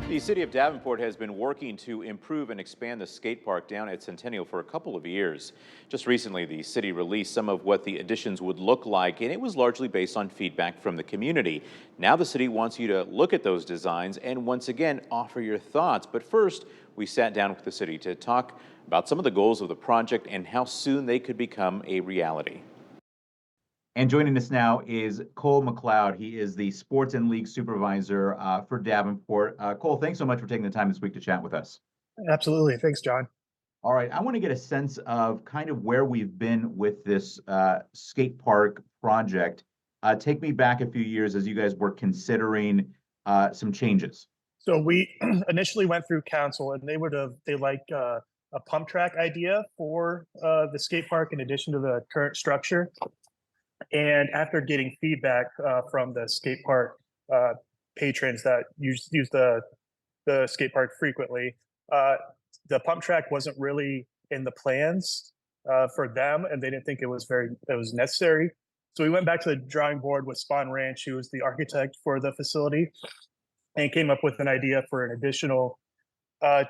The city of Davenport has been working to improve and expand the skate park down at Centennial for a couple of years. Just recently, the city released some of what the additions would look like, and it was largely based on feedback from the community. Now the city wants you to look at those designs and once again offer your thoughts. But first, we sat down with the city to talk about some of the goals of the project and how soon they could become a reality. And joining us now is Cole McLeod. He is the Sports and League Supervisor for Davenport. Cole, thanks so much for taking the time this week to chat with us. Absolutely. Thanks, John. All right, I want to get a sense of kind of where we've been with this skate park project. Take me back a few years as you guys were considering some changes. So we initially went through council, and they like a pump track idea for the skate park in addition to the current structure. And after getting feedback from the skate park patrons that use the skate park frequently, the pump track wasn't really in the plans for them, and they didn't think it was necessary. So we went back to the drawing board with Spawn Ranch, who was the architect for the facility, and came up with an idea for an additional kind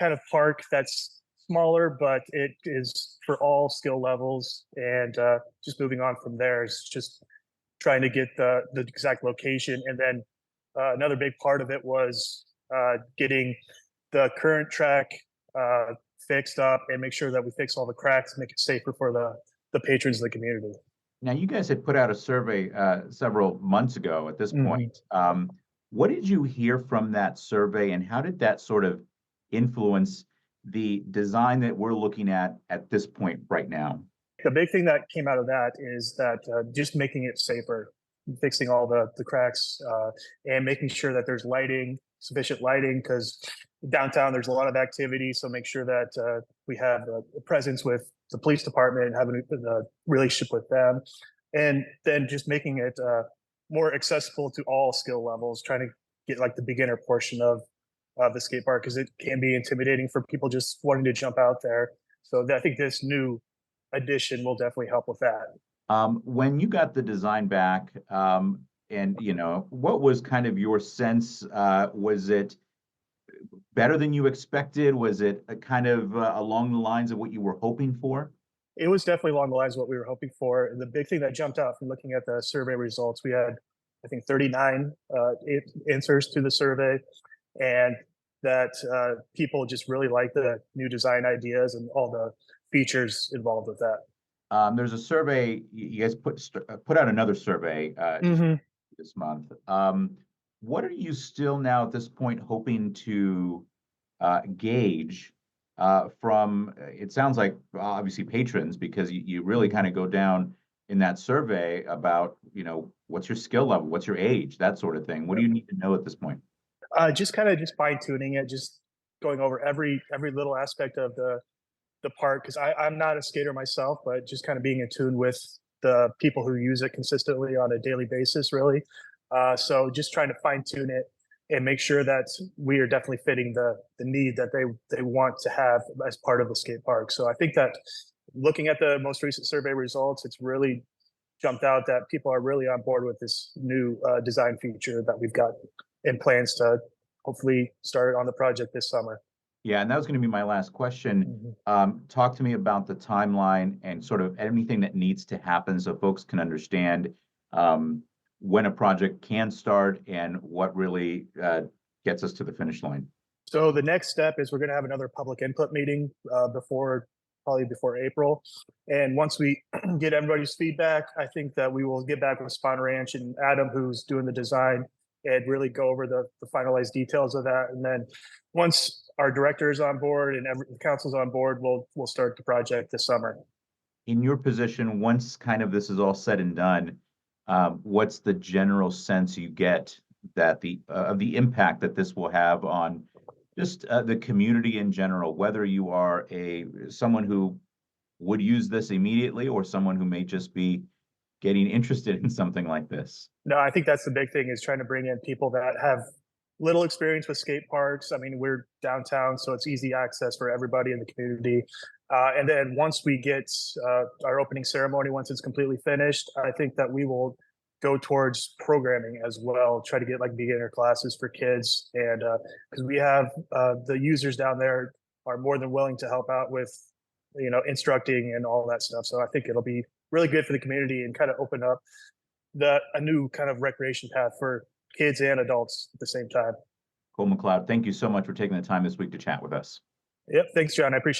of park that's smaller, but it is for all skill levels. And just moving on from there is just trying to get the exact location. And then another big part of it was getting the current track fixed up and make sure that we fix all the cracks, make it safer for the patrons of the community. Now, you guys had put out a survey several months ago at this point. What did you hear from that survey, and how did that sort of influence the design that we're looking at this point right now? The big thing that came out of that is that just making it safer, fixing all the cracks, and making sure that there's sufficient lighting, because downtown there's a lot of activity. So make sure that we have a presence with the police department and having a relationship with them, and then just making it more accessible to all skill levels, trying to get like the beginner portion of the skate park, because it can be intimidating for people just wanting to jump out there. So I think this new addition will definitely help with that. When you got the design back, and what was kind of your sense? Was it better than you expected? Was it kind of along the lines of what you were hoping for? It was definitely along the lines of what we were hoping for. And the big thing that jumped out from looking at the survey results, we had, I think, 39 answers to the survey, and that people just really like the new design ideas and all the features involved with that. There's a survey, you guys put out another survey this month. What are you still now at this point hoping to gauge from, it sounds like obviously patrons, because you really kind of go down in that survey about, what's your skill level, what's your age, that sort of thing. What do you need to know at this point? Just fine tuning it, just going over every little aspect of the park, because I'm not a skater myself, but just kind of being in tune with the people who use it consistently on a daily basis, really. So just trying to fine tune it and make sure that we are definitely fitting the need that they want to have as part of the skate park. So I think that looking at the most recent survey results, it's really jumped out that people are really on board with this new design feature that we've got in plans to hopefully start on the project this summer. Yeah, and that was going to be my last question. Talk to me about the timeline and sort of anything that needs to happen so folks can understand when a project can start and what really gets us to the finish line. So the next step is we're going to have another public input meeting probably before April. And once we get everybody's feedback, I think that we will get back with Spawn Ranch and Adam, who's doing the design, and really go over the finalized details of that. And then once our director is on board and the council's on board, we'll start the project this summer. In your position, once kind of this is all said and done, what's the general sense you get that of the impact that this will have on just the community in general, whether you are someone who would use this immediately or someone who may just be getting interested in something like this? No, I think that's the big thing, is trying to bring in people that have little experience with skate parks. I mean, we're downtown, so it's easy access for everybody in the community. And then once we get our opening ceremony, once it's completely finished, I think that we will go towards programming as well, try to get like beginner classes for kids. And because we have the users down there are more than willing to help out with, instructing and all that stuff. So I think it'll be really good for the community and kind of open up a new kind of recreation path for kids and adults at the same time. Cole McLeod, thank you so much for taking the time this week to chat with us. Yep. Thanks, John. I appreciate it.